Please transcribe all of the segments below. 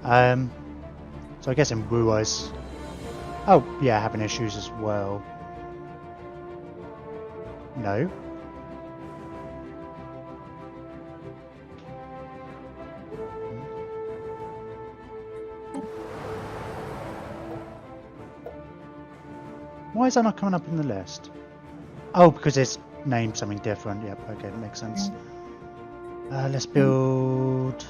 So I guess in Rui's... Oh, yeah, having issues as well. No. Why is that not coming up in the list? Oh, because it's named something different. Yep, okay, that makes sense. Let's build...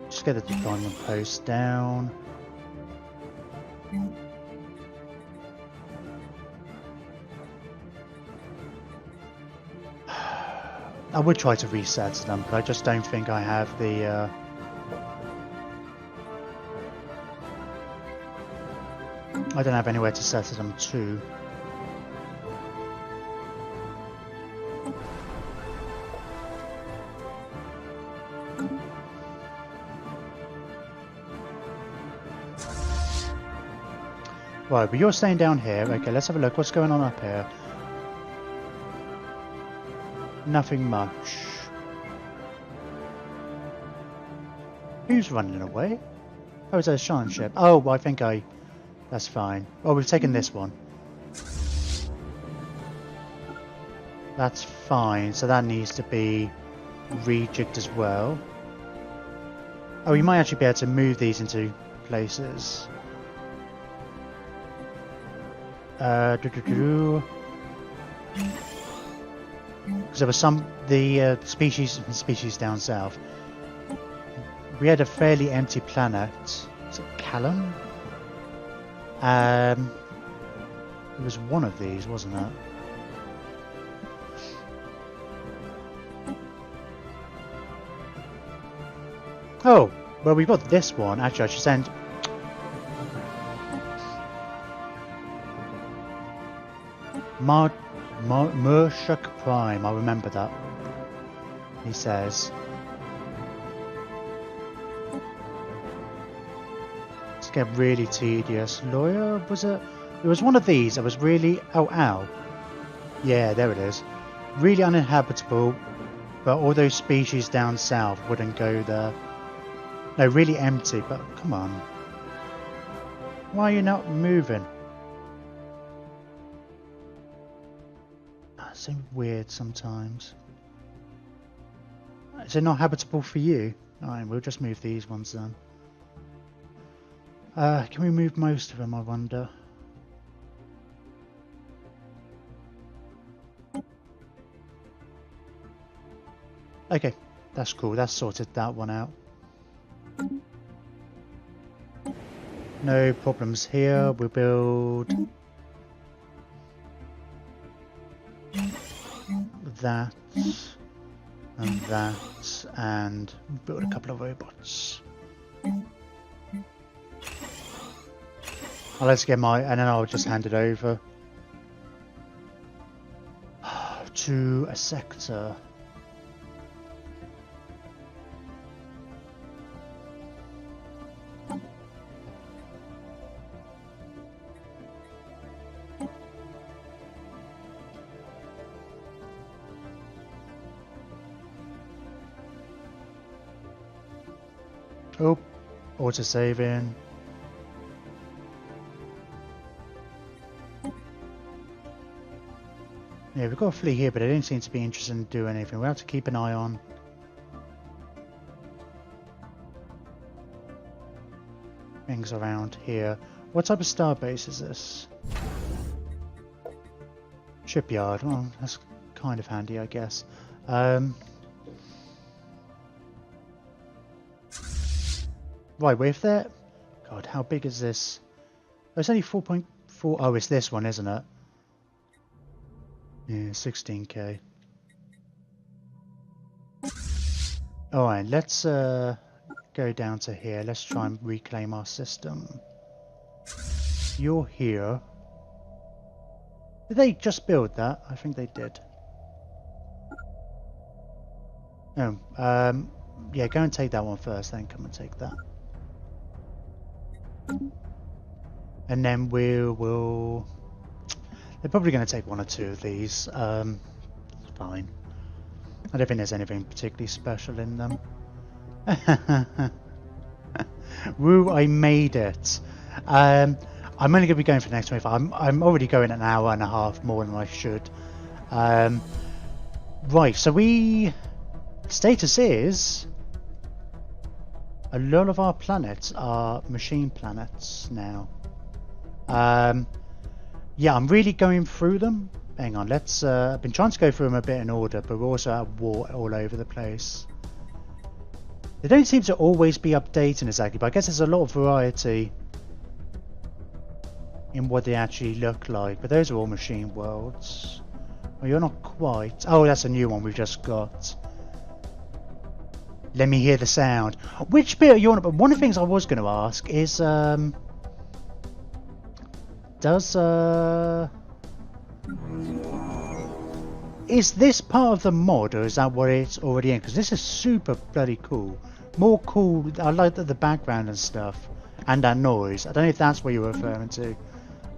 Just get the diamond post down. I would try to reset them, but I just don't think I have the... I don't have anywhere to set them to. Right, but you're staying down here. Okay, let's have a look. What's going on up here? Nothing much. Who's running away? Oh, it's a Shan ship. Oh, I think I... That's fine. Oh, we've taken this one. That's fine. So that needs to be rejigged as well. Oh, you might actually be able to move these into places. Because there was some... The species down south. We had a fairly empty planet. Is it Callum? It was one of these, wasn't it? Oh, well, we've got this one. Actually, I should send... Murshak Prime, I remember that. He says... Get really tedious. Lawyer, was it? It was one of these. It was really... Oh, ow. Yeah, there it is. Really uninhabitable, but all those species down south wouldn't go there. No, really empty, but come on. Why are you not moving? That seems weird sometimes. Is it not habitable for you? Alright, we'll just move these ones then. Can we move most of them, I wonder? Okay, that's cool. That's sorted that one out. No problems here. We'll build... that. And that. And build a couple of robots. Oh, let's get my... And then I'll just hand it over to a sector. Oh, auto-saving. Yeah, we've got a fleet here, but they don't seem to be interested in doing anything. We'll have to keep an eye on things around here. What type of starbase is this? Shipyard. Well, that's kind of handy, I guess. Right, with that... God, how big is this? Oh, it's only 4.4... Oh, it's this one, isn't it? Yeah, 16k. Alright, let's go down to here. Let's try and reclaim our system. You're here. Did they just build that? I think they did. Oh, yeah, go and take that one first, then come and take that. And then we'll... They're probably going to take one or two of these. It's fine. I don't think there's anything particularly special in them. Woo, I made it. I'm only going to be going for the next 25. I'm already going an hour and a half more than I should. Right, so status is a lot of our planets are machine planets now. Yeah, I'm really going through them. Hang on, let's I've been trying to go through them a bit in order, but we're also at war all over the place. They don't seem to always be updating exactly, but I guess there's a lot of variety in what they actually look like. But those are all machine worlds. Well, you're not quite. Oh, that's a new one we've just got. Let me hear the sound. Which bit are you on? But one of the things I was going to ask is, is this part of the mod, or is that what it's already in? Because this is super bloody cool. More cool. I like the background and stuff, and that noise. I don't know if that's what you were referring to.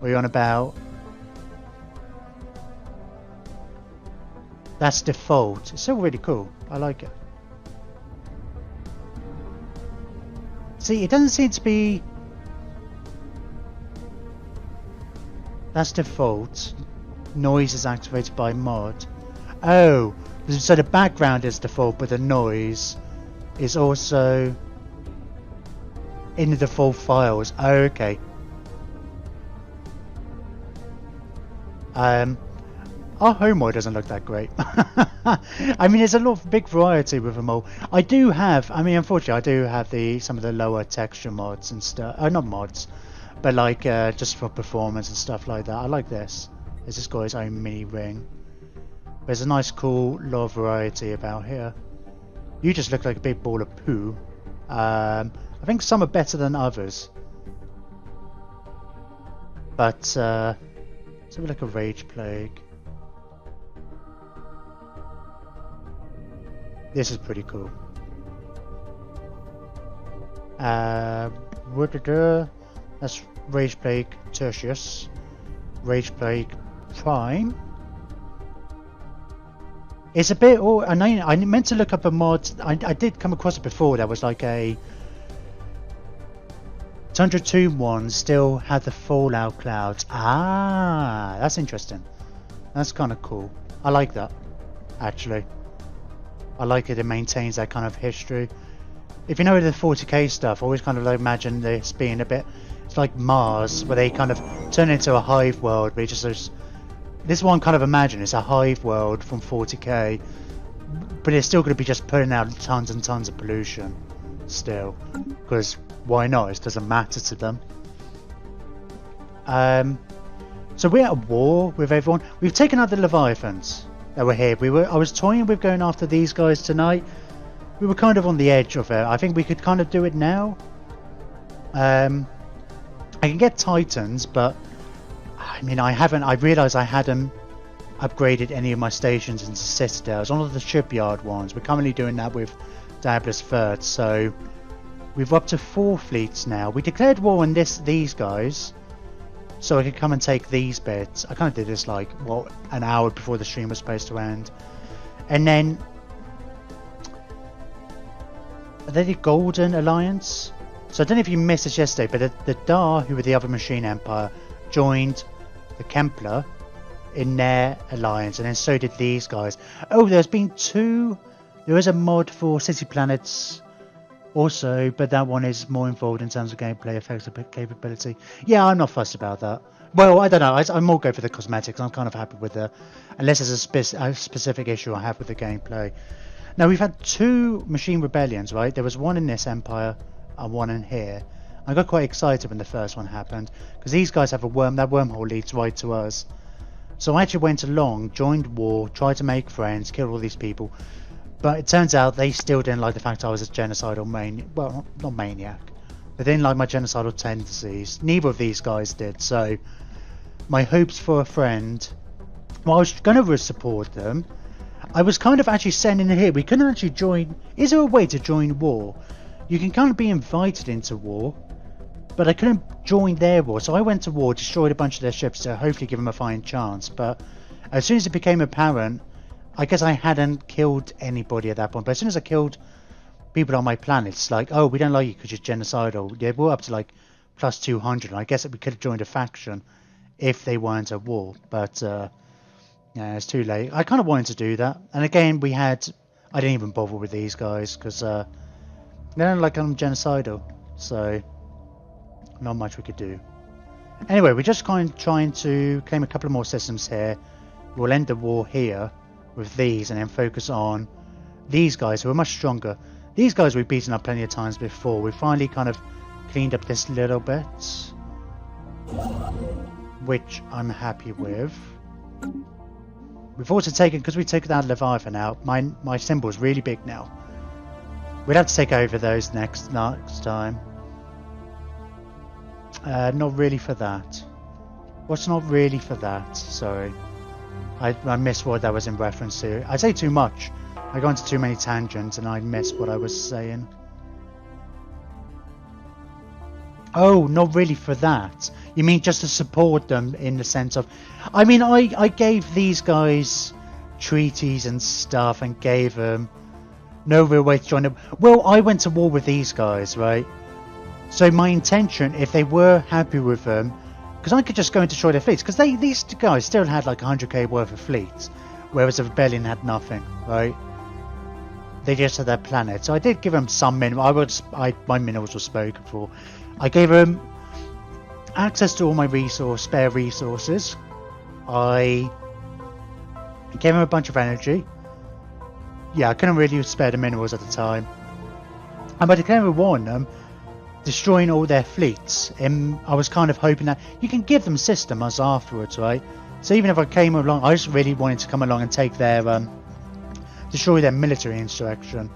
Or you're on about. That's default. It's still really cool. I like it. See, it doesn't seem to be. That's default. Noise is activated by mod. Oh, so the background is default, but the noise is also in the default files. Oh, okay. Our home mod doesn't look that great. I mean, there's a lot of big variety with them all. I do have, I mean, unfortunately, I do have some of the lower texture mods and stuff. Not mods, but like just for performance and stuff like that. I like this. It's just got its own mini ring. There's a nice, cool lot of variety about here. You just look like a big ball of poo. I think some are better than others. But let's have a look at Rage Plague. This is pretty cool. That's Rage Plague Tertius. Rage Plague Prime. It's a bit. Oh, I meant to look up a mod. I did come across it before. That was like a Tundra Tomb one. Still had the Fallout clouds. Ah, that's interesting. That's kind of cool. I like that. Actually, I like it. It maintains that kind of history. If you know the 40k stuff, I always kind of like imagine this being a bit. It's like Mars, where they kind of turn into a hive world. But it just there's. This one kind of imagine it's a hive world from 40k, but it's still going to be just putting out tons and tons of pollution still, because why not? It doesn't matter to them. So we're at war with everyone. We've taken out the Leviathans that were here. I was toying with going after these guys tonight. We were kind of on the edge of it. I think we could kind of do it now. I can get Titans, but I mean, I realised I hadn't upgraded any of my stations into Citadels. One of the shipyard ones. We're currently doing that with Diablos Third, so we've up to 4 fleets now. We declared war on these guys, so I could come and take these bits. I kind of did this like, what, an hour before the stream was supposed to end. And then, are they the Golden Alliance? So I don't know if you missed this yesterday, but the Dar, who were the other machine empire, joined the Kempler in their alliance, and then so did these guys. Oh, there is a mod for City Planets also, but that one is more involved in terms of gameplay effects and capability. Yeah, I'm not fussed about that. Well, I don't know, I'm more go for the cosmetics. I'm kind of happy with it, unless there's a specific issue I have with the gameplay. Now, we've had 2 machine rebellions, right? There was one in this empire and one in here. I got quite excited when the first one happened, because these guys have that wormhole leads right to us. So I actually went along, joined war, tried to make friends, killed all these people, but it turns out they still didn't like the fact I was a genocidal maniac. Well, not maniac. They didn't like my genocidal tendencies. Neither of these guys did, so my hopes for a friend, well, I was going to support them. I was kind of actually sending it here. We couldn't actually join. Is there a way to join war? You can kind of be invited into war, but I couldn't join their war, so I went to war, destroyed a bunch of their ships to hopefully give them a fighting chance. But as soon as it became apparent, I guess I hadn't killed anybody at that point, but as soon as I killed people on my planet. It's like, oh, we don't like you because you're genocidal. Yeah, we're up to like plus 200. And I guess that we could have joined a faction if they weren't at war. But yeah, it's too late. I kind of wanted to do that. And again, I didn't even bother with these guys because they don't like I'm genocidal. So not much we could do. Anyway, we're just kind of trying to claim a couple of more systems here. We'll end the war here with these and then focus on these guys who are much stronger. These guys we've beaten up plenty of times before. We've finally kind of cleaned up this little bit, which I'm happy with. We've also taken, because we took that Leviathan out, my symbol's really big now. We'll have to take over those next time. Not really for that. What's not really for that? Sorry. I missed what that was in reference to. I say too much. I go into too many tangents and I missed what I was saying. Oh, not really for that. You mean just to support them in the sense of... I mean, I gave these guys treaties and stuff and gave them no real way to join them. Well, I went to war with these guys, right? So my intention, if they were happy with them, because I could just go and destroy their fleets, because these guys still had like 100k worth of fleets, whereas the rebellion had nothing, right? They just had their planet. So I did give them some minerals. My minerals were spoken for. I gave them access to all my spare resources. I gave them a bunch of energy. Yeah, I couldn't really spare the minerals at the time. And by declaring war on them, destroying all their fleets, I was kind of hoping that you can give them systems afterwards, right? So even if I came along, I just really wanted to come along and take their destroy their military insurrection,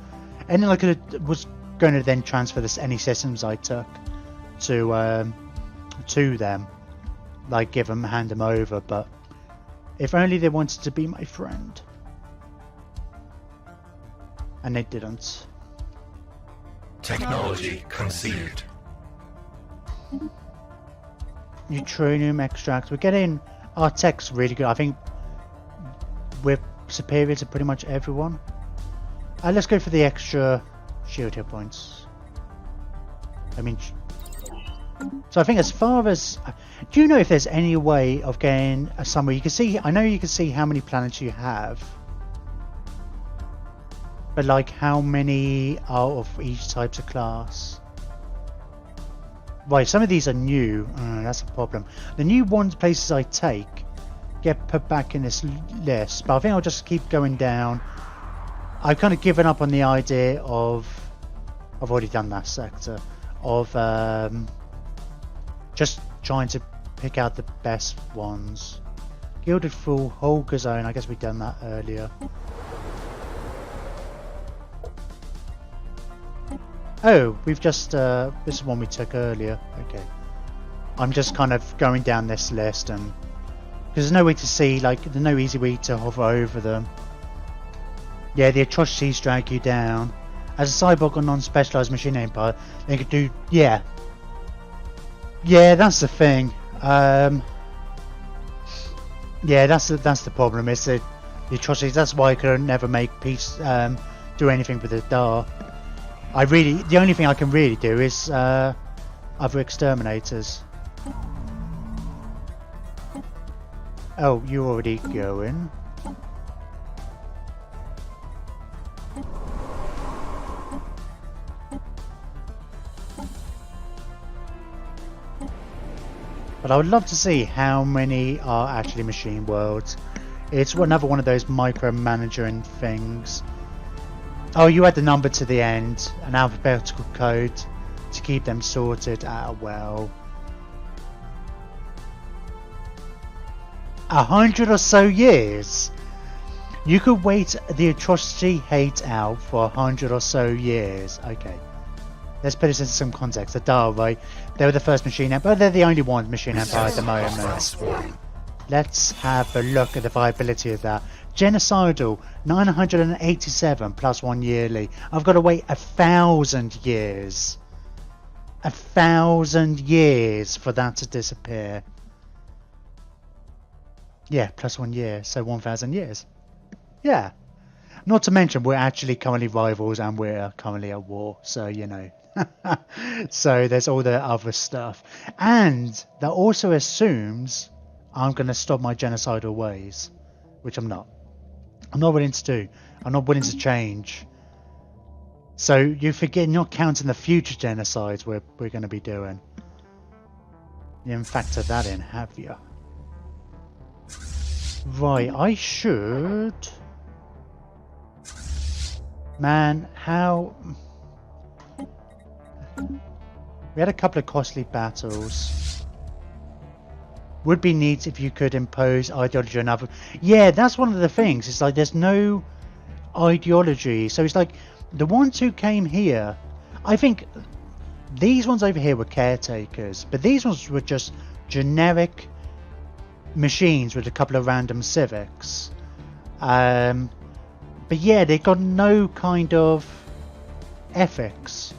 and then I was going to then transfer any systems I took to them, like hand them over. But if only they wanted to be my friend, and they didn't. Technology conceived. Neutronium extract. We're getting our tech's really good. I think we're superior to pretty much everyone. Let's go for the extra shield hit points. I mean, so I think as far as, do you know if there's any way of getting somewhere you can see? I know you can see how many planets you have. But like how many out of each type of class? Right, some of these are new. That's a problem. The new places I take get put back in this list, but I think I'll just keep going down. I've kind of given up on the idea of... I've already done that sector. Of just trying to pick out the best ones. Gilded Fool, Holger Zone. I guess we've done that earlier. Oh, we've just, this is one we took earlier. Okay. I'm just kind of going down this list and... because there's no way to see, like, there's no easy way to hover over them. Yeah, the atrocities drag you down. As a cyborg or non-specialized machine empire, they could do... Yeah. Yeah, that's the thing. Yeah, that's the problem. It's the atrocities. That's why I could never make peace, do anything with the Dar. The only thing I can really do is other exterminators. Oh, you're already going. But I would love to see how many are actually machine worlds. It's another one of those micromanaging things. Oh, you add the number to the end, an alphabetical code to keep them sorted. Ah, well. 100 or so years? You could wait the atrocity hate out for 100 or so years. Okay. Let's put this into some context. The Dar, right? They were the first machine empire. They're the only one machine empire at the moment. Let's have a look at the viability of that. Genocidal, 987 plus 1 yearly. I've got to wait 1,000 years. 1,000 years for that to disappear. Yeah, plus 1 year, so 1,000 years. Yeah. Not to mention, we're actually currently rivals and we're currently at war. So, you know. So there's all the other stuff. And that also assumes I'm going to stop my genocidal ways. Which I'm not. I'm not willing to do. I'm not willing to change. So you forget, you're not counting the future genocides we're going to be doing. You haven't factored that in, have you? Right, I should... Man, how... We had a couple of costly battles. Would be neat if you could impose ideology on other... Yeah, that's one of the things. It's like there's no ideology. So it's like the ones who came here... I think these ones over here were caretakers. But these ones were just generic machines with a couple of random civics. But yeah, they got no kind of ethics.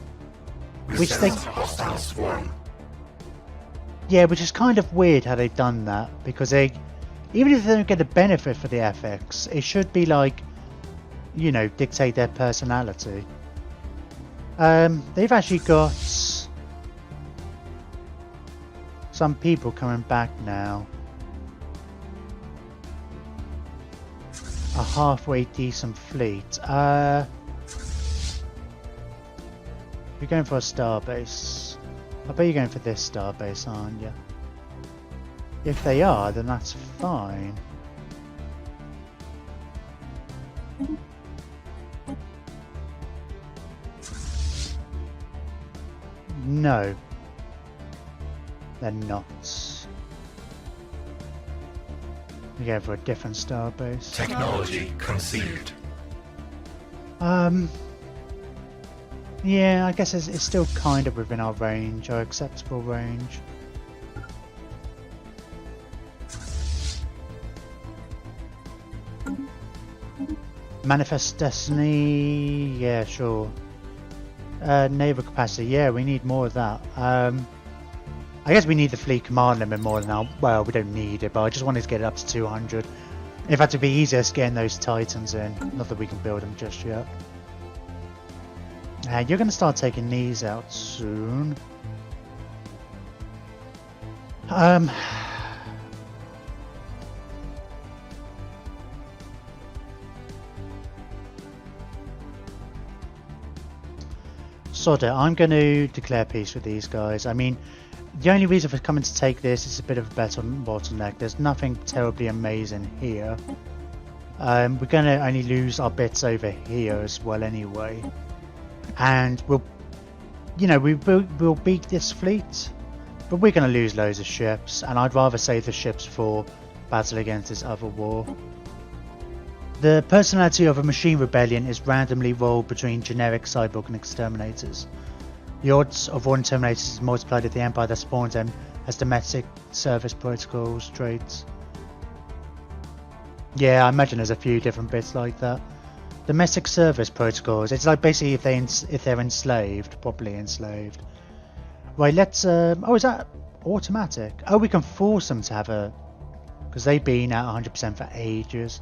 Which they... Yeah, which is kind of weird how they've done that, because they, even if they don't get a benefit for the ethics, it should be like, you know, dictate their personality. They've actually got some people coming back now. A halfway decent fleet. You're going for a starbase. I bet you're going for this starbase, aren't you? If they are, then that's fine. No. They're not. We're going for a different starbase. Technology conceived. Yeah, I guess it's still kind of within our range, our acceptable range. Manifest Destiny, yeah, sure. Naval capacity, yeah, we need more of that. I guess we need the fleet command limit more than now. Well, we don't need it, but I just wanted to get it up to 200. In fact, it'd be easier getting those Titans in. Not that we can build them just yet. You're going to start taking these out soon. Sod it, I'm going to declare peace with these guys. I mean, the only reason for coming to take this is a bit of a bottleneck. There's nothing terribly amazing here. We're going to only lose our bits over here as well anyway. And we'll, you know, we'll beat this fleet, but we're going to lose loads of ships, and I'd rather save the ships for battle against this other war. The personality of a machine rebellion is randomly rolled between generic cyborg and exterminators. The odds of one terminator is multiplied if the empire that spawns them has domestic service protocols traits. Yeah, I imagine there's a few different bits like that. Domestic service protocols. It's like basically if they're enslaved, properly enslaved. Right, let's. Oh, is that automatic? Oh, we can force them to have a, because they've been at 100% for ages,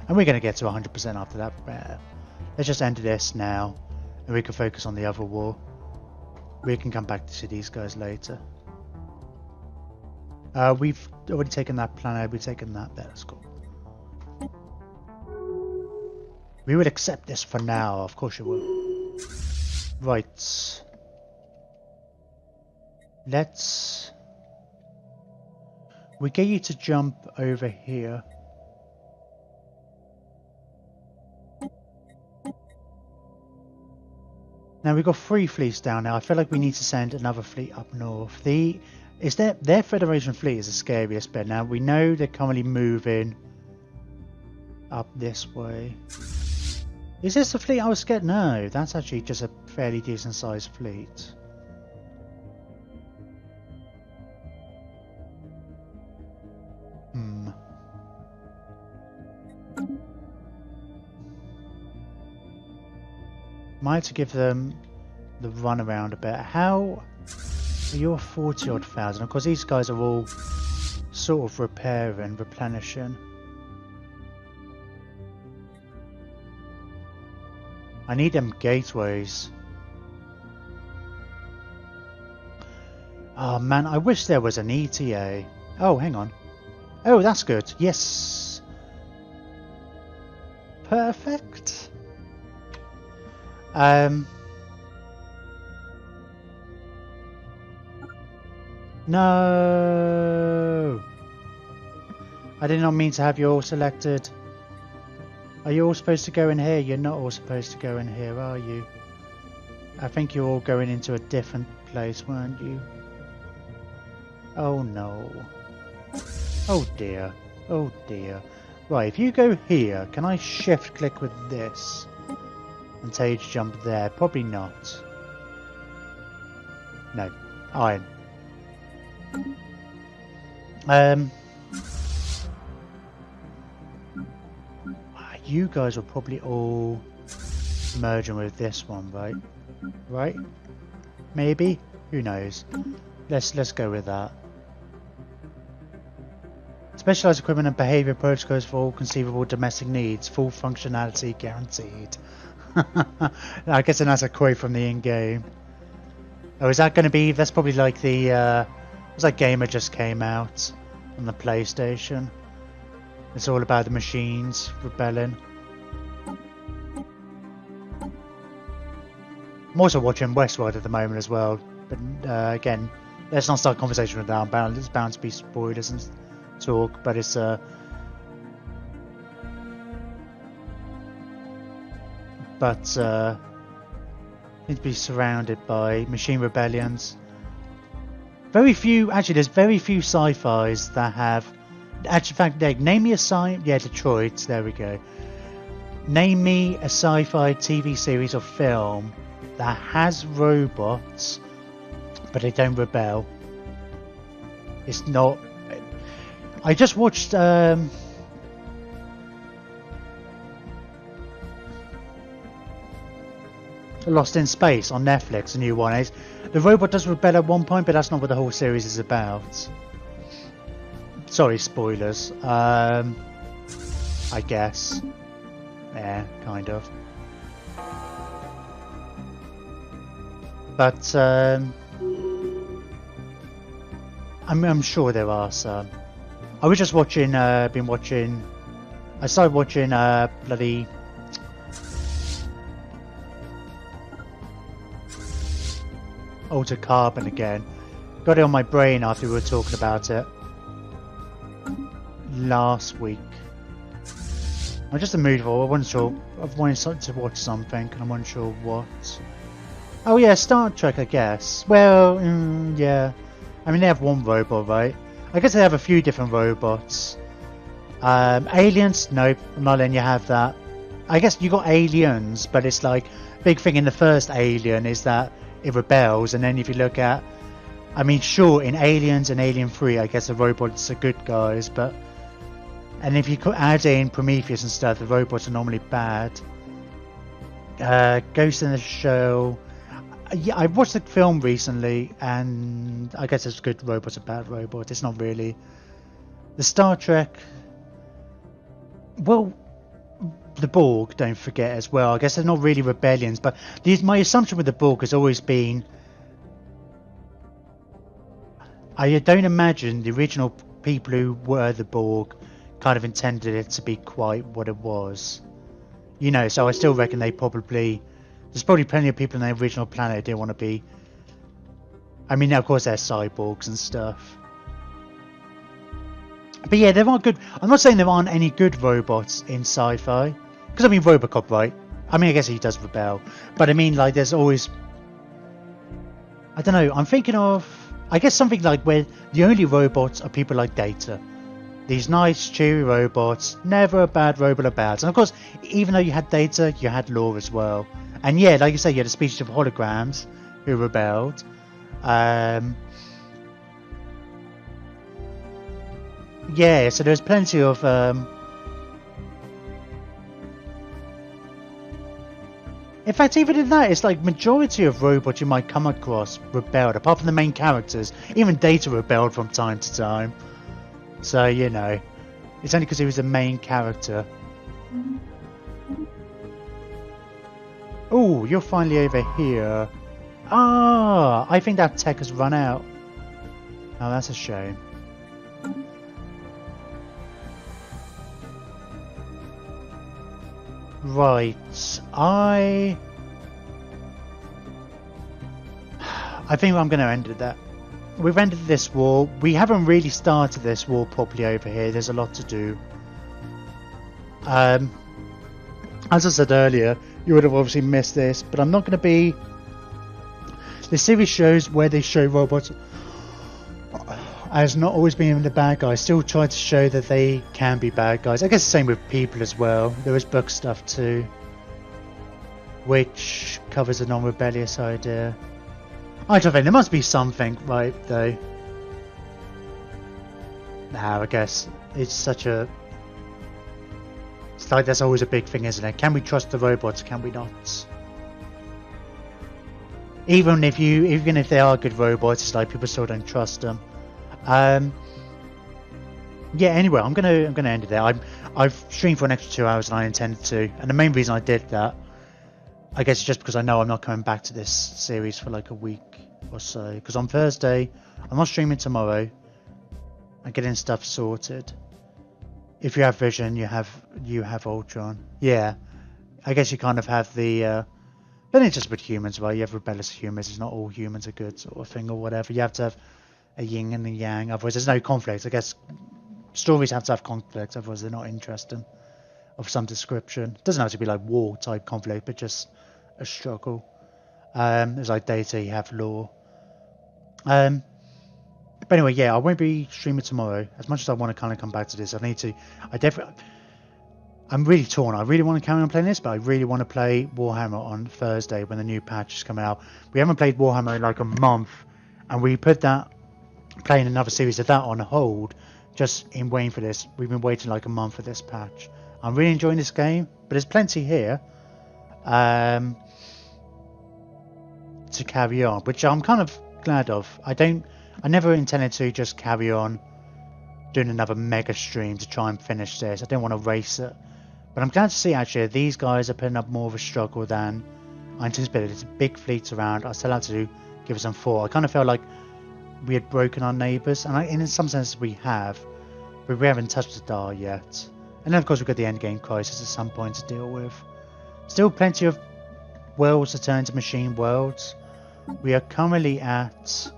and we're going to get to 100% after that. Let's just end this now, and we can focus on the other war. We can come back to these guys later. We've already taken that planet. We've taken that. That's cool. We would accept this for now, of course you will. Right. Let's... We get you to jump over here. Now we've got 3 fleets down now. I feel like we need to send another fleet up north. Their Federation fleet is the scariest bit. Now we know they're currently moving up this way. Is this the fleet I was scared? No, that's actually just a fairly decent sized fleet. Might have to give them the run around a bit. How are your 40 odd thousand? Of course, these guys are all sort of repairing, replenishing. I need them gateways. Oh man, I wish there was an ETA. Oh, hang on. Oh, that's good. Yes. Perfect. No. I did not mean to have you all selected. Are you all supposed to go in here? You're not all supposed to go in here, are you? I think you're all going into a different place, weren't you? Oh no. Oh dear. Oh dear. Right, if you go here, can I shift click with this and tell you to jump there? Probably not. No. Iron. You guys will probably all merging with this one, right? Right? Maybe? Who knows? Let's go with that. Specialized equipment and behavior protocols for all conceivable domestic needs. Full functionality guaranteed. I guess that's a quote from the in-game. Oh, is that going to be... That's probably like the... was that game that just came out on the PlayStation? It's all about the machines rebelling. I'm also watching Westworld at the moment as well. But again, let's not start a conversation with that. There's bound to be spoilers and talk, but it's need to be surrounded by machine rebellions. Very few, actually, there's very few sci-fis that have. Actually, in fact, name me a yeah, Detroit. There we go. Name me a sci-fi TV series or film that has robots, but they don't rebel. It's not. I just watched Lost in Space on Netflix, a new one. The robot does rebel at one point, but that's not what the whole series is about. Sorry, spoilers. I guess. Yeah, kind of. But I'm sure there are some. I was just watching. I started watching bloody. Altered Carbon again. Got it on my brain after we were talking about it last week. I'm just in the mood for. I wasn't sure. I've wanted to watch something, and I wasn't sure what. Oh yeah, Star Trek, I guess. Well, yeah. I mean, they have one robot, right? I guess they have a few different robots. Aliens? Nope, I'm not letting you have that. I guess you got aliens, but it's like big thing in the first Alien is that it rebels, and then if you look at, I mean, sure, in Aliens and Alien 3, I guess the robots are good guys, but and if you could add in Prometheus and stuff, the robots are normally bad. Ghost in the Shell. Yeah, I watched the film recently, and I guess it's good robots or bad robots. It's not really the Star Trek. Well, the Borg, don't forget as well. I guess they're not really rebellions, but my assumption with the Borg has always been, I don't imagine the original people who were the Borg kind of intended it to be quite what it was. You know, so I still reckon there's probably plenty of people on the original planet who didn't want to be. I mean, of course, they're cyborgs and stuff. But yeah, there are good. I'm not saying there aren't any good robots in sci-fi. Because I mean, Robocop, right? I mean, I guess he does rebel. But I mean, like, there's always. I don't know. I'm thinking of. I guess something like where the only robots are people like Data. These nice, cheery robots. Never a bad robot about. And of course, even though you had Data, you had Law as well. And yeah, like you say, you had a species of holograms who rebelled. Yeah, so there's plenty of in fact, even in that, it's like majority of robots you might come across rebelled, apart from the main characters. Even Data rebelled from time to time. So, you know, it's only because he was the main character. Oh, you're finally over here. Ah, I think that tech has run out. Oh, that's a shame. Right, I think I'm going to end it there. We've ended this war. We haven't really started this war properly over here. There's a lot to do. As I said earlier, you would have obviously missed this, but I'm not going to be... The series shows where they show robots as not always being the bad guys, still try to show that they can be bad guys. I guess the same with people as well. There is book stuff too, which covers a non-rebellious idea. I don't think there must be something, right, though. Now, I guess it's such a... It's like that's always a big thing, isn't it? Can we trust the robots? Can we not? Even if they are good robots, it's like people still don't trust them. Yeah. Anyway, I'm gonna end it there. I've streamed for an extra 2 hours than I intended to, and the main reason I did that, I guess, is just because I know I'm not coming back to this series for like a week or so. Because on Thursday, I'm not streaming tomorrow. I'm getting stuff sorted. If you have Vision, you have Ultron. Yeah, I guess you kind of have the. But it's just with humans, right? You have rebellious humans. It's not all humans are good, sort of thing, or whatever. You have to have a yin and a yang. Otherwise, there's no conflict. I guess stories have to have conflict. Otherwise, they're not interesting. Of some description. It doesn't have to be like war type conflict, but just a struggle. There's like data. You have law. But anyway, yeah, I won't be streaming tomorrow. As much as I want to kind of come back to this, I need to. I'm really torn. I really want to carry on playing this, but I really want to play Warhammer on Thursday when the new patch is coming out. We haven't played Warhammer in like a month, and we put that playing another series of that on hold just in waiting for this. We've been waiting like a month for this patch. I'm really enjoying this game, but there's plenty here to carry on, which I'm kind of glad of. I never intended to just carry on doing another mega stream to try and finish this. I didn't want to race it, but I'm glad to see actually that these guys are putting up more of a struggle than I anticipated. It's a big fleet around. I still had to give it some thought. I kind of felt like we had broken our neighbours, and in some sense we have, but we haven't touched the dial yet. And then of course we've got the endgame crisis at some point to deal with. Still plenty of worlds to turn into machine worlds. We are currently at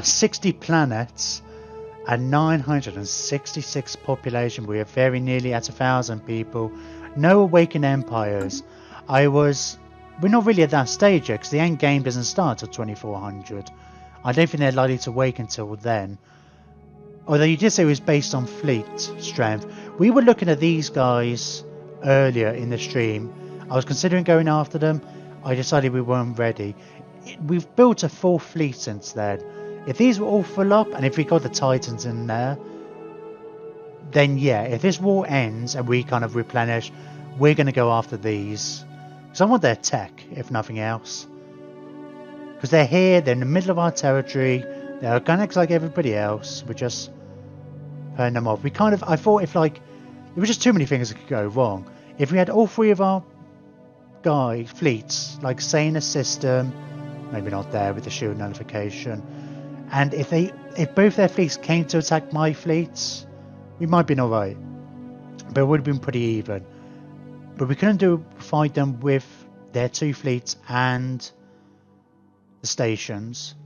60 planets and 966 population. We are very nearly at 1,000 people. No awakened empires. We're not really at that stage yet, because the end game doesn't start till 2400. I don't think they're likely to wake until then. Although you did say it was based on fleet strength. We were looking at these guys earlier in the stream. I was considering going after them. I decided we weren't ready. We've built a full fleet since then. If these were all full up, and if we got the Titans in there, then yeah, if this war ends and we kind of replenish, we're going to go after these. Because I want their tech, if nothing else. Because they're here, they're in the middle of our territory, they're organics like everybody else, we're just paying them off. I thought if like, there were just too many things that could go wrong. If we had all three of our fleets, like say in a system, maybe not there with the shield nullification, and if both their fleets came to attack my fleets, we might have been alright. But it would have been pretty even. But we couldn't fight them with their two fleets and the stations.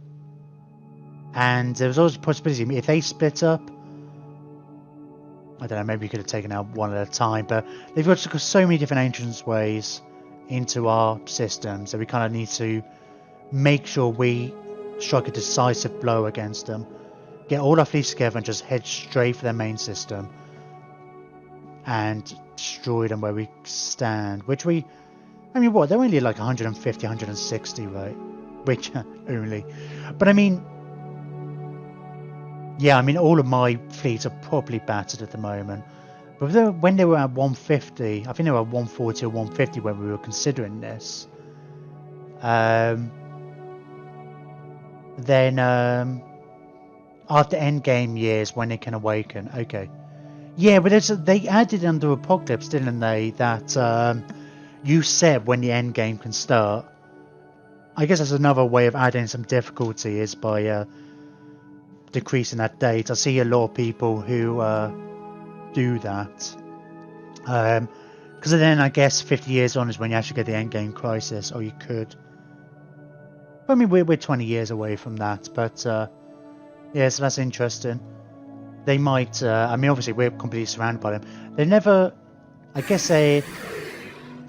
And there was always a possibility, if they split up, I don't know, maybe we could have taken out one at a time, but they've got so many different entrance ways into our systems that we kind of need to make sure we strike a decisive blow against them, get all our fleets together and just head straight for their main system and destroy them where we stand. They're only like 150, 160, right? Which only, but I mean, yeah, I mean all of my fleets are probably battered at the moment, but when they were at 150, I think they were at 140 or 150 when we were considering this. Then after endgame years when it can awaken. Okay, yeah, but they added under Apocalypse, didn't they, that you set when the end game can start. I guess that's another way of adding some difficulty is by decreasing that date. I see a lot of people who do that. Because then I guess 50 years on is when you actually get the end game crisis, or you could. But, I mean, we're 20 years away from that, but yeah, so that's interesting. They might, I mean, obviously we're completely surrounded by them. They never, I guess they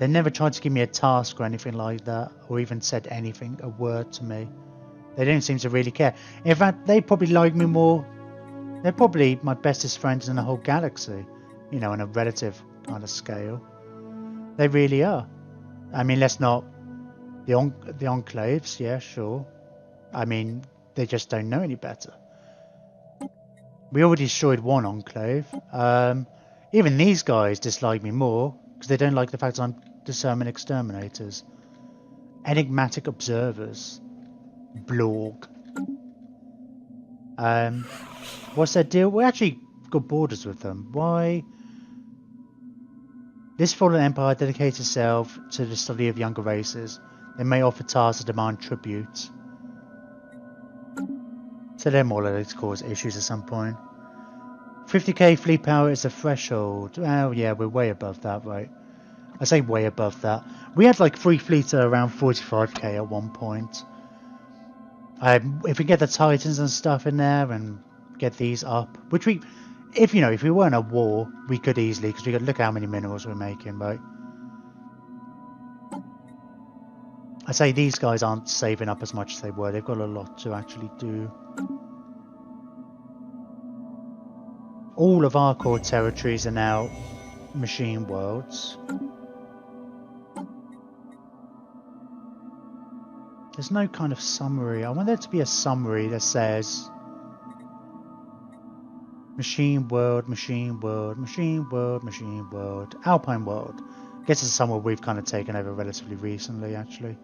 never tried to give me a task or anything like that, or even said anything, a word to me. They don't seem to really care. In fact, they probably like me more. They're probably my bestest friends in the whole galaxy, you know, on a relative kind of scale. They really are. I mean, let's not... The enclaves, yeah, sure. I mean, they just don't know any better. We already destroyed one enclave. Even these guys dislike me more, because they don't like the fact that I'm discerning exterminators. Enigmatic observers. Blorg. What's their deal? We actually got borders with them. Why? This fallen empire dedicates itself to the study of younger races. They may offer tasks that demand tribute. So they're more likely to cause issues at some point. 50k fleet power is the threshold. Oh yeah, we're way above that, right? I say way above that. We had like 3 fleets at around 45k at one point. If we get the Titans and stuff in there and get these up, which we, if we weren't at war, we could easily, because we could look how many minerals we're making, right? I say these guys aren't saving up as much as they were. They've got a lot to actually do. All of our core territories are now machine worlds. There's no kind of summary. I want there to be a summary that says machine world, machine world, machine world, machine world, Alpine world. I guess it's somewhere we've kind of taken over relatively recently, actually.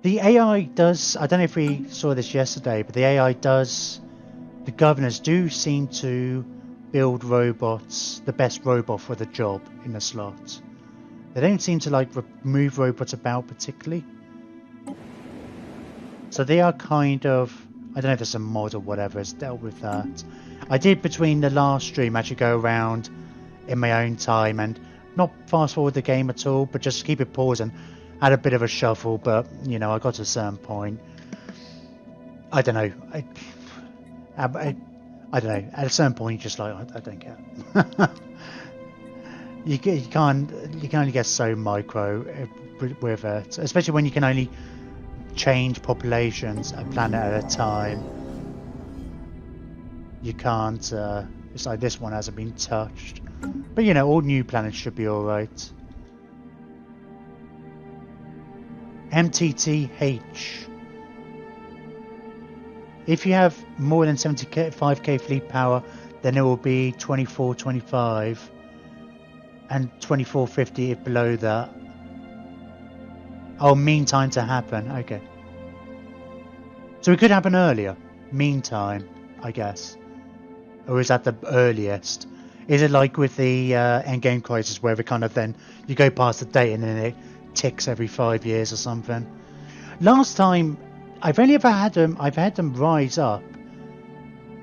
The AI does, I don't know if we saw this yesterday, but the AI does, the governors do seem to build robots, the best robot for the job in the slot. They don't seem to like move robots about particularly. So they are kind of, I don't know if there's a mod or whatever has dealt with that. I did between the last stream actually go around in my own time and not fast forward the game at all, but just keep it pausing. Had a bit of a shuffle, but you know, I got to a certain point. I don't know. I don't know. At a certain point, you're just like, I don't care. you can only get so micro with it, especially when you can only change populations a planet at a time. You can't. It's like this one hasn't been touched, but you know, all new planets should be all right. MTTH. If you have more than 75k fleet power, then it will be 2425 and 2450 if below that. Oh, mean time to happen. Okay. So it could happen earlier. Meantime, I guess. Or is that the earliest? Is it like with the endgame crisis where it kind of then you go past the date and then it ticks every 5 years or something? Last time I've only ever had them. I've had them rise up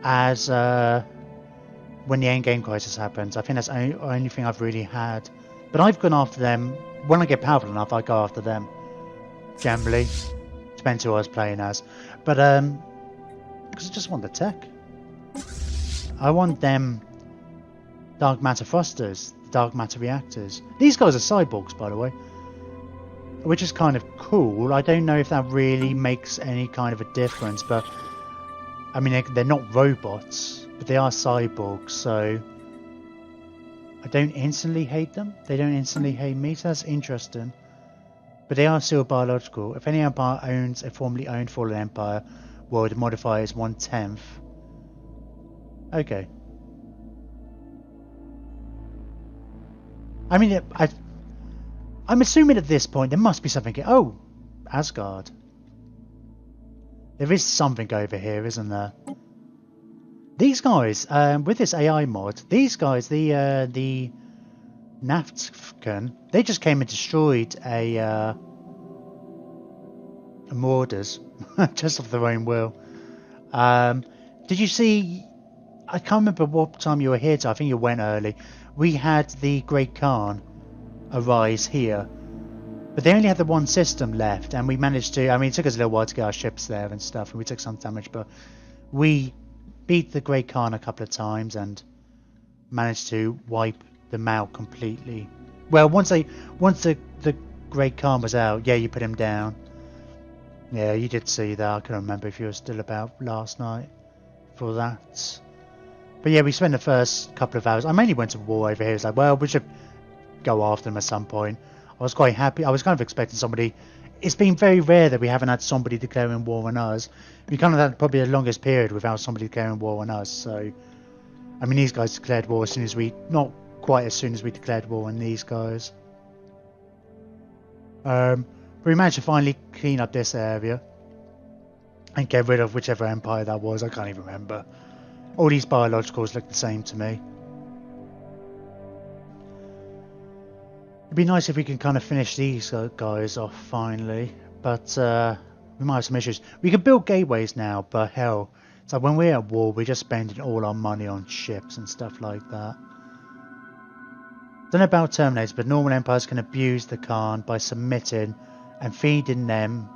as when the endgame crisis happens. I think that's the only thing I've really had. But I've gone after them when I get powerful enough. I go after them. Generally, depends who I was playing as. But because I just want the tech. I want them dark matter thrusters, dark matter reactors. These guys are cyborgs, by the way. Which is kind of cool. I don't know if that really makes any kind of a difference, but I mean, they're not robots, but they are cyborgs, so I don't instantly hate them. They don't instantly hate me, so that's interesting. But they are still biological. If any empire owns a formerly owned fallen empire, world, the modifier is 1/10. Okay. I mean, I'm assuming at this point there must be something. Oh, Asgard. There is something over here, isn't there? These guys, with this AI mod, these guys, the Nafkan, they just came and destroyed a Mordors just of their own will. Did you see? I can't remember what time you were here. I think you went early. We had the Great Khan arise here, but they only had the one system left, and we managed to. I mean, it took us a little while to get our ships there and stuff, and we took some damage, but we beat the Great Khan a couple of times and managed to wipe them out completely. Well, once the Great Khan was out, yeah, you put him down. Yeah, you did see that. I can't remember if you were still about last night for that. But yeah, we spent the first couple of hours. I mainly went to war over here. It's like, well, we should go after them at some point. I was quite happy. I was kind of expecting somebody. It's been very rare that we haven't had somebody declaring war on us. We kind of had probably the longest period without somebody declaring war on us. So, I mean, these guys declared war as soon as we, not quite as soon as we declared war on these guys. We managed to finally clean up this area and get rid of whichever empire that was. I can't even remember. All these biologicals look the same to me. It'd be nice if we can kind of finish these guys off finally, but we might have some issues. We can build gateways now, but hell, it's like when we're at war, we're just spending all our money on ships and stuff like that. Don't know about Terminators, but normal empires can abuse the Khan by submitting and feeding them,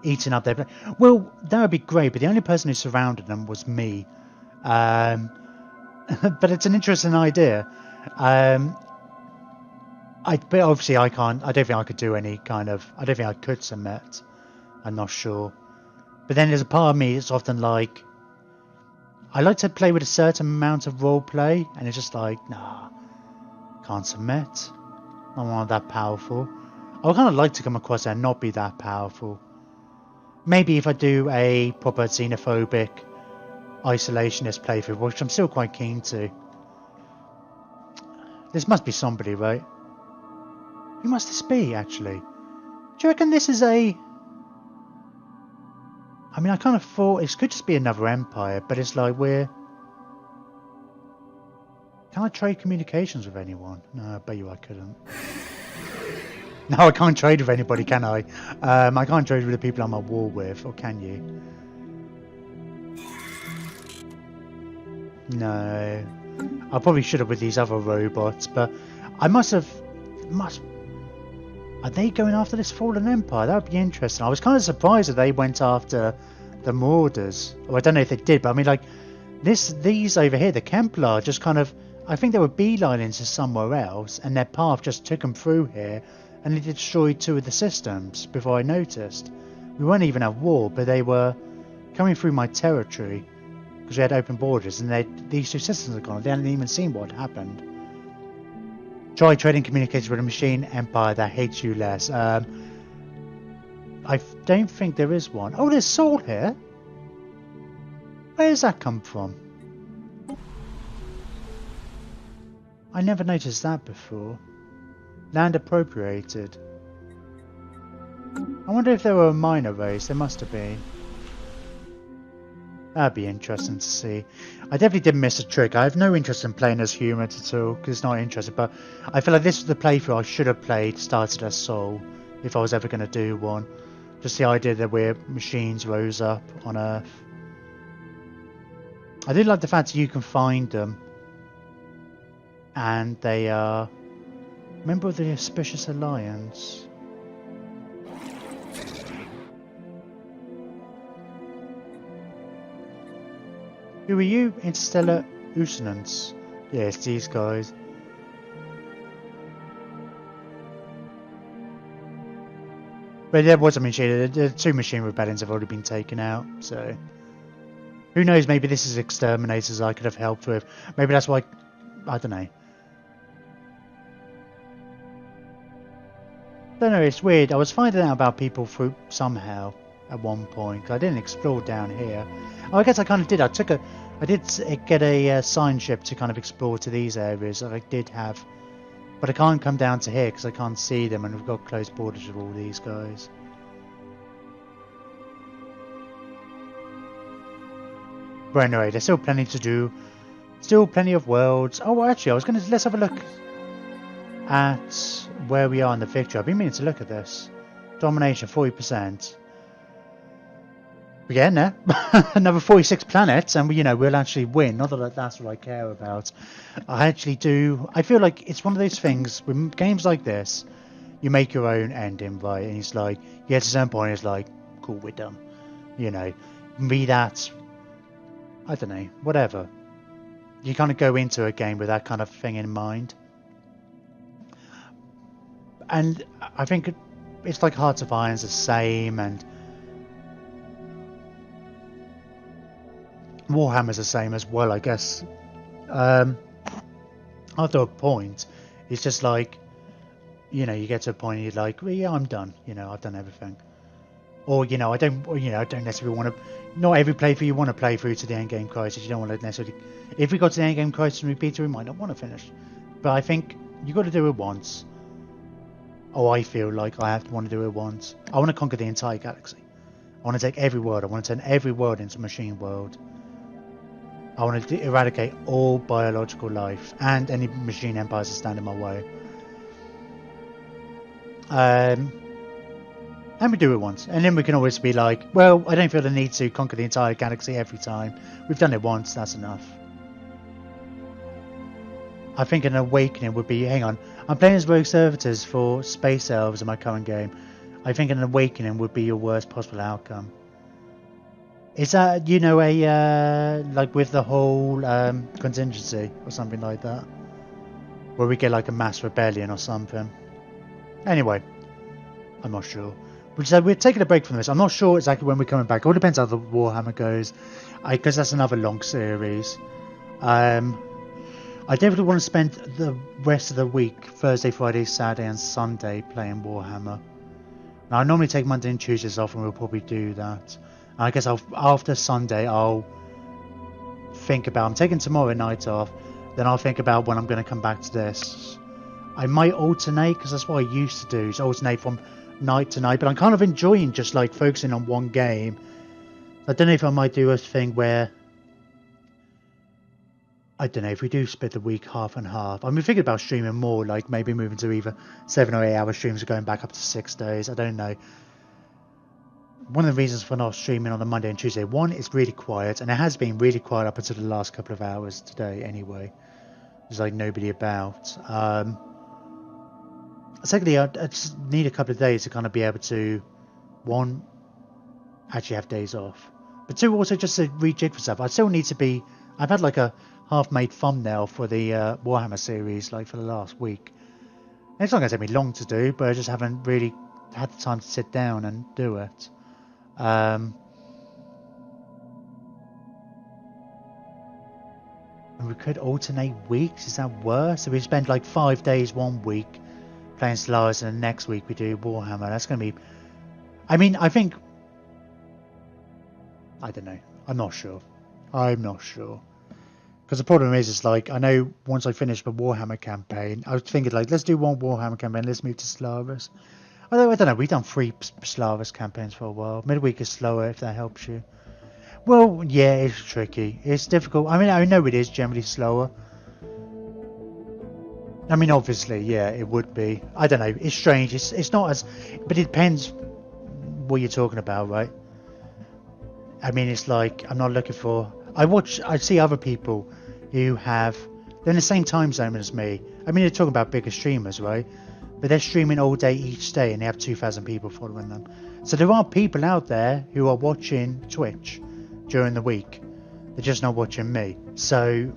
eating up their... Well, that would be great, but the only person who surrounded them was me. But it's an interesting idea. But obviously I can't... I don't think I could do any kind of... I don't think I could submit. I'm not sure. But then there's a part of me that's often like... I like to play with a certain amount of roleplay, and it's just like, nah, can't submit. I'm not that powerful. I would kind of like to come across there and not be that powerful. Maybe if I do a proper xenophobic isolationist playthrough, which I'm still quite keen to. This must be somebody, right? Who must this be, actually? Do you reckon this is a... I mean, I kind of thought it could just be another empire, but it's like we're... Can I trade communications with anyone? No, I bet you I couldn't. No, I can't trade with anybody, can I? I can't trade with the people I'm at war with, or can you? No. I probably should have with these other robots, but I must have... Are they going after this fallen empire? That would be interesting. I was kind of surprised that they went after the Mordors. Or I don't know if they did, but I mean, like, these over here, the Kemplar, just kind of... I think they were beelining to somewhere else, and their path just took them through here, and they destroyed 2 of the systems before I noticed. We weren't even at war, but they were coming through my territory because we had open borders, and these 2 systems are gone. They hadn't even seen what had happened. Try trading communications with a machine empire that hates you less. I don't think there is one. Oh, there's Saul here. Where does that come from? I never noticed that before. Land appropriated. I wonder if they were a minor race. They must have been. That'd be interesting to see. I definitely did miss a trick. I have no interest in playing as humans at all, because it's not interesting, but I feel like this was the playthrough I should have started as Soul, if I was ever going to do one. Just the idea that we're machines rose up on Earth. I do like the fact that you can find them, and they are member of the Auspicious Alliance. Who are you? Interstellar Usonance. Yeah, it's these guys. But there was a machine. The 2 machine rebellions have already been taken out, so... Who knows, maybe this is Exterminators I could have helped with. Maybe that's why... I don't know. Don't know, it's weird. I was finding out about people through somehow at one point. I didn't explore down here. Oh, I guess I kind of did. I did get a sign ship to kind of explore to these areas that I did have. But I can't come down to here because I can't see them, and we've got close borders with all these guys. But anyway, there's still plenty to do. Still plenty of worlds. Oh, actually, I was going to... Let's have a look. at where we are in the victory, I've been meaning to look at this. Domination 40%. We're getting there. Another 46 planets, and we'll actually win. Not that that's what I care about. I actually do. I feel like it's one of those things with games like this. You make your own ending, right? And it's like, you get to a certain point, it's like, cool, we're done. Be that, I don't know, whatever. You kind of go into a game with that kind of thing in mind. And I think it's like Hearts of Iron's the same, and Warhammer's the same as well, I guess. After a point, it's just like, you get to a point and you're like, well, yeah, I'm done. I've done everything. Or, I don't necessarily want to, not every playthrough you want to play through to the end game crisis. You don't want to necessarily, if we got to the end game crisis and repeat it, we might not want to finish. But I think you got to do it once. Oh, I feel like I want to do it once. I want to conquer the entire galaxy. I want to take every world. I want to turn every world into a machine world. I want to eradicate all biological life and any machine empires that stand in my way. And we do it once, and then we can always be like, well, I don't feel the need to conquer the entire galaxy every time. We've done it once, that's enough. I think an awakening would be, hang on, I'm playing as rogue servitors for space elves in my current game. I think an awakening would be your worst possible outcome. Is that, like with the whole contingency or something like that? Where we get like a mass rebellion or something. Anyway, I'm not sure. So we're taking a break from this. I'm not sure exactly when we're coming back. It all depends how the Warhammer goes. Because that's another long series. I definitely want to spend the rest of the week, Thursday, Friday, Saturday and Sunday, playing Warhammer. Now, I normally take Monday and Tuesdays off, and we'll probably do that. I guess after Sunday, I'll think about... I'm taking tomorrow night off. Then I'll think about when I'm going to come back to this. I might alternate, because that's what I used to do. Is alternate from night to night. But I'm kind of enjoying just like focusing on one game. I don't know if I might do a thing where... I don't know, if we do split the week half and half. I'm thinking about streaming more, like maybe moving to either 7 or 8 hour streams or going back up to 6 days. I don't know. One of the reasons for not streaming on the Monday and Tuesday, one, it's really quiet, and it has been really quiet up until the last couple of hours today anyway. There's like nobody about. Secondly, I just need a couple of days to kind of be able to, one, actually have days off. But two, also just to rejig for stuff. I still need to be... I've had like a half-made thumbnail for the Warhammer series like for the last week. And it's not going to take me long to do, but I just haven't really had the time to sit down and do it. And we could alternate weeks. Is that worse? So we spend like 5 days one week playing Stellaris, and the next week we do Warhammer. That's going to be... I mean, I think... I don't know. I'm not sure. Because the problem is, it's like, I know once I finish the Warhammer campaign, I was thinking like, let's do one Warhammer campaign, let's move to Stellaris. Although, I don't know, we've done 3 Stellaris campaigns for a while. Midweek is slower, if that helps you. Well, yeah, it's tricky. It's difficult. I mean, I know it is generally slower. I mean, obviously, yeah, it would be. I don't know, it's strange. It's not as... But it depends what you're talking about, right? I mean, it's like, I'm not looking for... I see other people who they're in the same time zone as me. I mean, they're talking about bigger streamers, right? But they're streaming all day each day, and they have 2,000 people following them. So there are people out there who are watching Twitch during the week. They're just not watching me. So,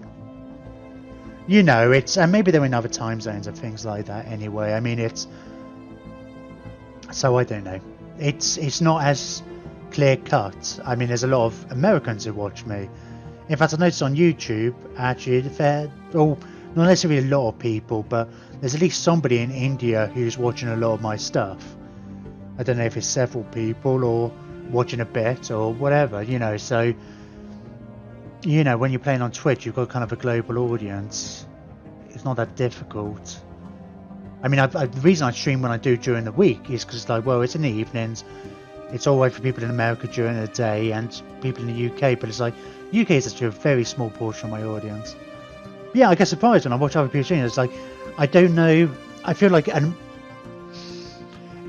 it's... And maybe they're in other time zones and things like that anyway. I mean, it's... So, I don't know. It's not as clear cut. I mean, there's a lot of Americans who watch me. In fact, I noticed on YouTube, actually, not necessarily a lot of people, but there's at least somebody in India who's watching a lot of my stuff. I don't know if it's several people or watching a bit or whatever, so, when you're playing on Twitch, you've got kind of a global audience. It's not that difficult. I mean, the reason I stream when I do during the week is because, like, well, it's in the evenings. It's all right for people in America during the day and people in the UK, but it's like, UK is actually a very small portion of my audience. Yeah, I get surprised when I watch other people stream. It's like, I don't know I feel like, because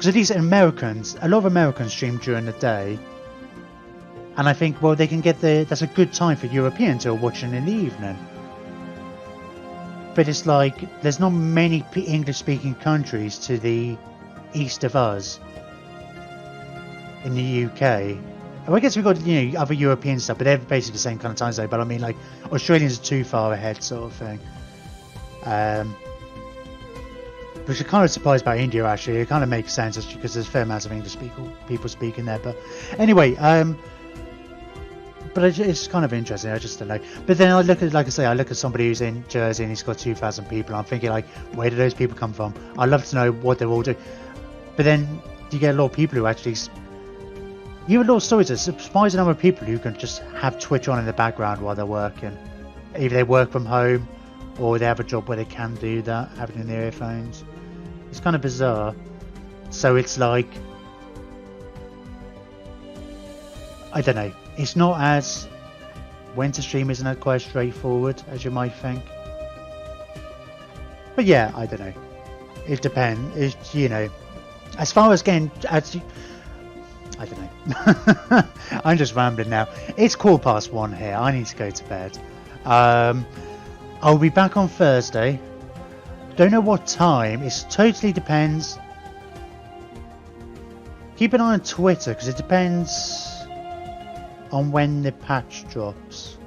at least Americans, a lot of Americans stream during the day, and I think, well, they can get that's a good time for Europeans who are watching in the evening. But it's like, there's not many English-speaking countries to the east of us in the UK. Well, I guess we've got, other European stuff, but they're basically the same kind of time zone. But I mean, like, Australians are too far ahead, sort of thing. Which I'm kind of surprised about India, actually. It kind of makes sense because there's fair amounts of English people speaking there. But anyway, but it's kind of interesting. I just don't know. But then I look at, I look at somebody who's in Jersey and he's got 2,000 people. I'm thinking, like, where do those people come from? I'd love to know what they're all doing. But then you get a lot of people who actually... You have a lot of stories. There's a surprising number of people who can just have Twitch on in the background while they're working. Either they work from home or they have a job where they can do that, having in their earphones. It's kind of bizarre. So it's like... I don't know. It's not as... When to stream isn't quite straightforward as you might think. But yeah, I don't know. It depends. It's, as far as getting... I don't know. I'm just rambling now. It's 1:15 here. I need to go to bed. I'll be back on Thursday. Don't know what time. It totally depends. Keep an eye on Twitter because it depends on when the patch drops.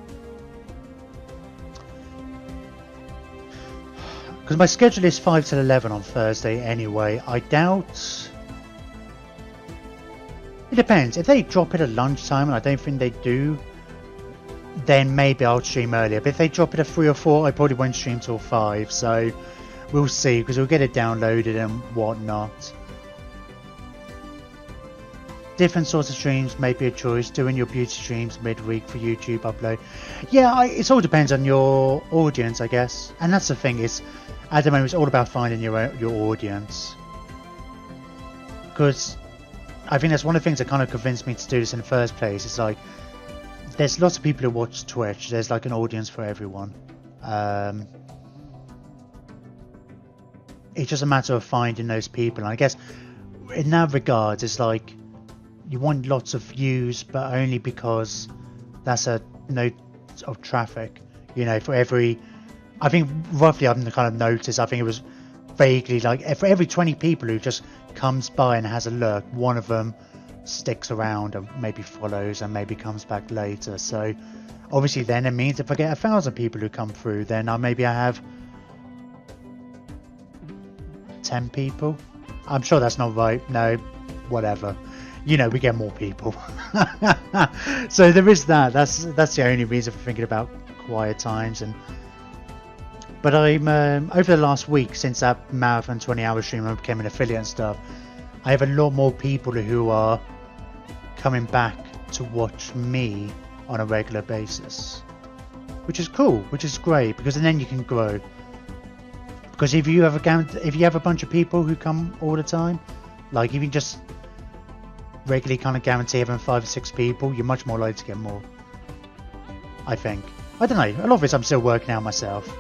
Because my schedule is 5 till 11 on Thursday anyway. I doubt... It depends. If they drop it at lunchtime, and I don't think they do, then maybe I'll stream earlier. But if they drop it at 3 or 4, I probably won't stream till 5. So we'll see, because we'll get it downloaded and whatnot. Different sorts of streams may be a choice. Doing your beauty streams midweek for YouTube upload. Yeah, it all depends on your audience, I guess. And that's the thing, is at the moment it's all about finding your audience. Because I think that's one of the things that kind of convinced me to do this in the first place. It's like, there's lots of people who watch Twitch. There's like an audience for everyone. It's just a matter of finding those people. And I guess in that regard, it's like, you want lots of views, but only because that's a note of traffic. For every... I think roughly I've kind of noticed, I think it was vaguely like, for every 20 people who just comes by and has a look, one of them sticks around and maybe follows and maybe comes back later. So obviously then it means if I get 1,000 people who come through, then maybe I have 10 people. I'm sure that's not right. No, whatever. We get more people. So there is that. That's the only reason for thinking about quiet times. But I'm over the last week, since that marathon 20-hour stream I became an affiliate and stuff, I have a lot more people who are coming back to watch me on a regular basis, which is cool, which is great, because then you can grow. Because if you have a bunch of people who come all the time, like if you just regularly kind of guarantee having 5 or 6 people, you're much more likely to get more. I think. I don't know. A lot of it I'm still working out myself.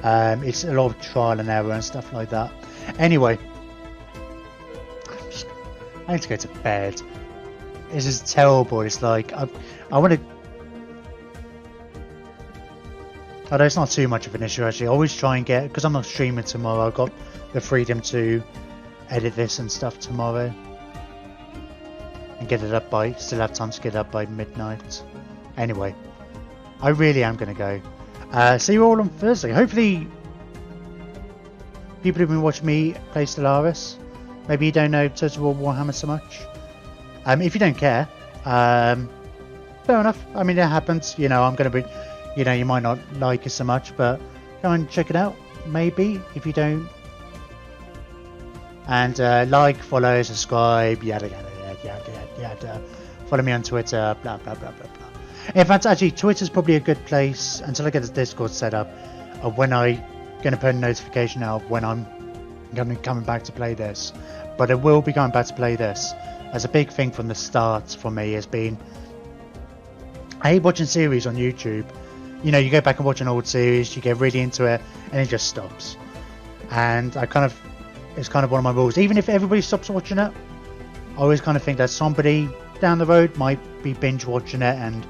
It's a lot of trial and error and stuff like that. Anyway, I need to go to bed. This is terrible. It's like I want to. Although it's not too much of an issue actually. I always try and get, because I'm not streaming tomorrow. I've got the freedom to edit this and stuff tomorrow and get it up by. Still have time to get it up by midnight. Anyway, I really am going to go. See you all on Thursday. Hopefully people who've been watching me play Stellaris, maybe you don't know Total War Warhammer so much. If you don't care, fair enough. I mean, it happens. I'm going to be, you might not like it so much, but go and check it out. Maybe, if you don't. And like, follow, subscribe, yada, yada, yada, yada, yada. Follow me on Twitter, blah, blah, blah, blah, blah. In fact, actually, Twitter's probably a good place until I get the Discord set up, of when I'm going to put a notification out when I'm going to be coming back to play this. But I will be going back to play this. As a big thing from the start for me has been, I hate watching series on YouTube. You go back and watch an old series, you get really into it, and it just stops. And I kind of It's kind of one of my rules. Even if everybody stops watching it, I always kind of think that somebody down the road might be binge watching it and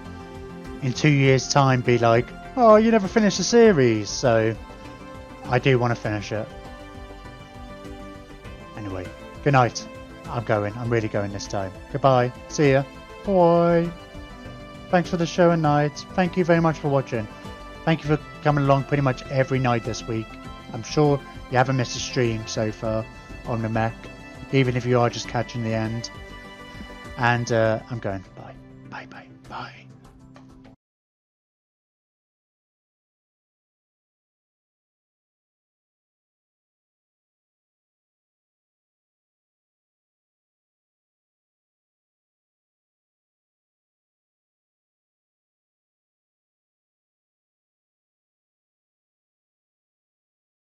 in 2 years' time be like, oh, you never finished the series. So I do want to finish it. Anyway, good night. I'm going. I'm really going this time. Goodbye. See ya. Bye. Thanks for the show and night. Thank you very much for watching. Thank you for coming along pretty much every night this week. I'm sure you haven't missed a stream so far on the Mech, even if you are just catching the end. And I'm going. Bye. Bye. Bye. Bye.